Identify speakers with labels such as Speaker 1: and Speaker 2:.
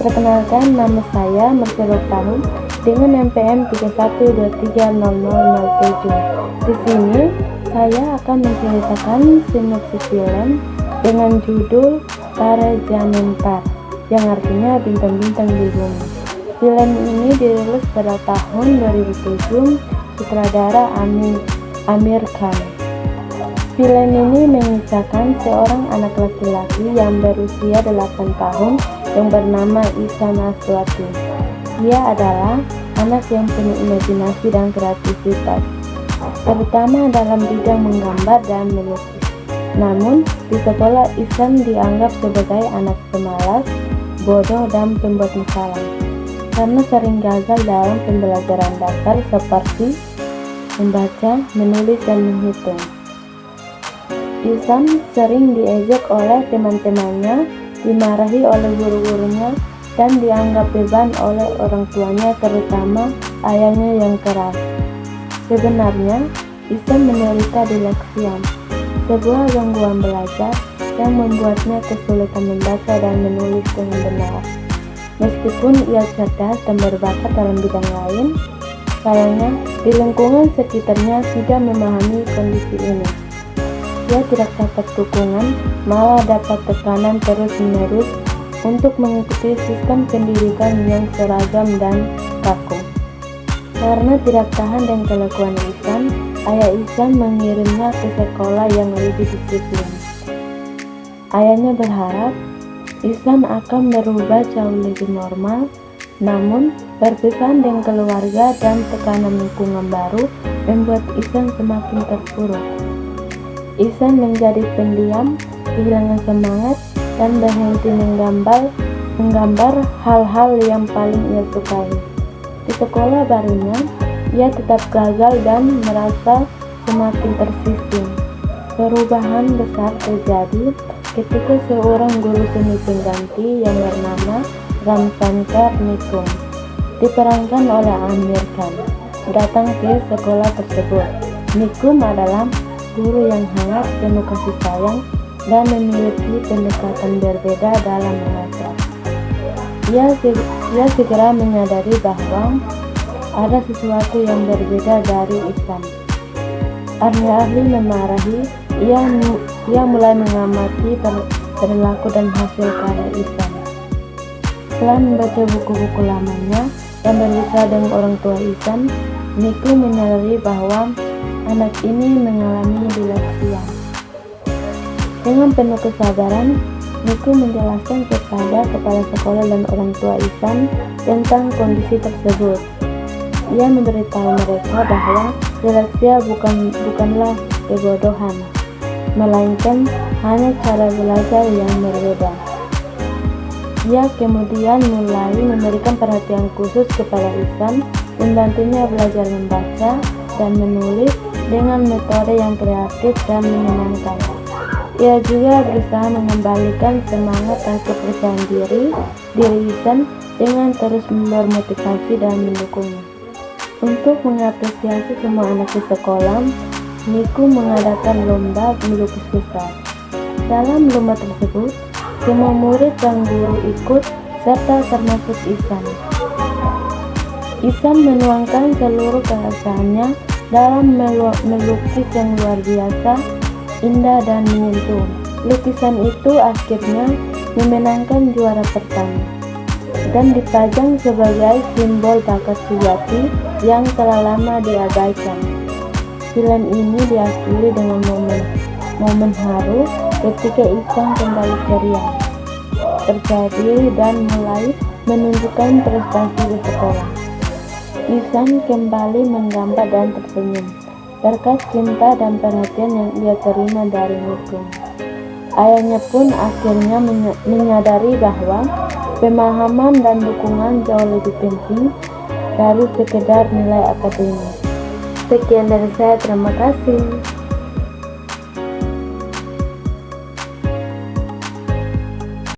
Speaker 1: Perkenalkan, nama saya Mercelok Tahun dengan NPM 31230007. Di sini saya akan menceritakan sinopsis film dengan judul Para Janentar, yang artinya bintang-bintang di bumi. Film ini dirilis pada tahun 2007, sutradara Amir Khan. Film ini mengisahkan seorang anak laki-laki yang berusia 8 tahun yang bernama Ihsan Aswati. Ia adalah anak yang penuh imajinasi dan kreativitas, terutama dalam bidang menggambar dan melukis. Namun, di sekolah Ihsan dianggap sebagai anak pemalas, bodoh, dan pembuat masalah karena sering gagal dalam pembelajaran dasar seperti membaca, menulis, dan menghitung. Ihsan sering diejek oleh teman-temannya, dimarahi oleh guru-gurunya, dan dianggap beban oleh orang tuanya, terutama ayahnya yang keras. Sebenarnya, Ihsan menderita disleksia, sebuah gangguan belajar yang membuatnya kesulitan membaca dan menulis dengan benar. Meskipun ia cerdas dan berbakat dalam bidang lain, sayangnya di lingkungan sekitarnya tidak memahami kondisi ini. Ia tidak dapat dukungan, malah dapat tekanan terus-menerus untuk mengikuti sistem pendidikan yang seragam dan kaku. Karena tidak tahan dengan kelakuan Ihsan, ayah Ihsan mengirimnya ke sekolah yang lebih disiplin. Ayahnya berharap Ihsan akan berubah jauh lebih normal, namun perpisahan dengan keluarga dan tekanan lingkungan baru membuat Ihsan semakin terpuruk. Ihsan menjadi pendiam, kehilangan semangat, dan berhenti menggambar hal-hal yang paling ia sukai. Di sekolah barunya, ia tetap gagal dan merasa semakin tersisih. Perubahan besar terjadi ketika seorang guru seni pengganti yang bernama Ramsankar Nikum, diperankan oleh Amir Khan, datang ke sekolah tersebut. Nikum adalah guru yang hangat, penuh kasih sayang, dan memiliki pendekatan berbeda dalam mengajar. Ia segera menyadari bahwa ada sesuatu yang berbeda dari Ihsan. Ahli-ahli memarahi, ia mulai mengamati perilaku dan hasil karya Ihsan. Setelah membaca buku-buku lamanya dan berbicara dengan orang tua Ihsan, Niku menyadari bahwa anak ini mengalami disleksia. Dengan penuh kesabaran, Niku menjelaskan kepada kepala sekolah dan orang tua Ihsan tentang kondisi tersebut. Ia memberitahu mereka bahwa disleksia bukanlah kebodohan, melainkan hanya cara belajar yang berbeda. Ia kemudian mulai memberikan perhatian khusus kepada Ihsan, membantunya belajar membaca dan menulis dengan metode yang kreatif dan menyenangkan. Ia juga berusaha mengembalikan semangat dan kepercayaan diri Ihsan dengan terus bermotivasi dan mendukungnya. Untuk mengapresiasi semua anak di sekolah, Niku mengadakan lomba melukis besar. Dalam lomba tersebut, semua murid dan guru ikut, serta termasuk Ihsan. Ihsan menuangkan seluruh kehasannya dalam melukis yang luar biasa, indah, dan menyentuh. Lukisan itu akhirnya memenangkan juara pertama dan dipajang sebagai simbol bakat sejati yang telah lama diabaikan. Film ini diakhiri dengan momen haru ketika Ihsan kembali ceria, percaya diri, dan mulai menunjukkan prestasi di sekolah. Ihsan kembali menggambar dan tersenyum berkat cinta dan perhatian yang ia terima dari Nikum. Ayahnya pun akhirnya menyadari bahwa pemahaman dan dukungan jauh lebih penting dari sekedar nilai akademis. Sekian dari saya, terima kasih.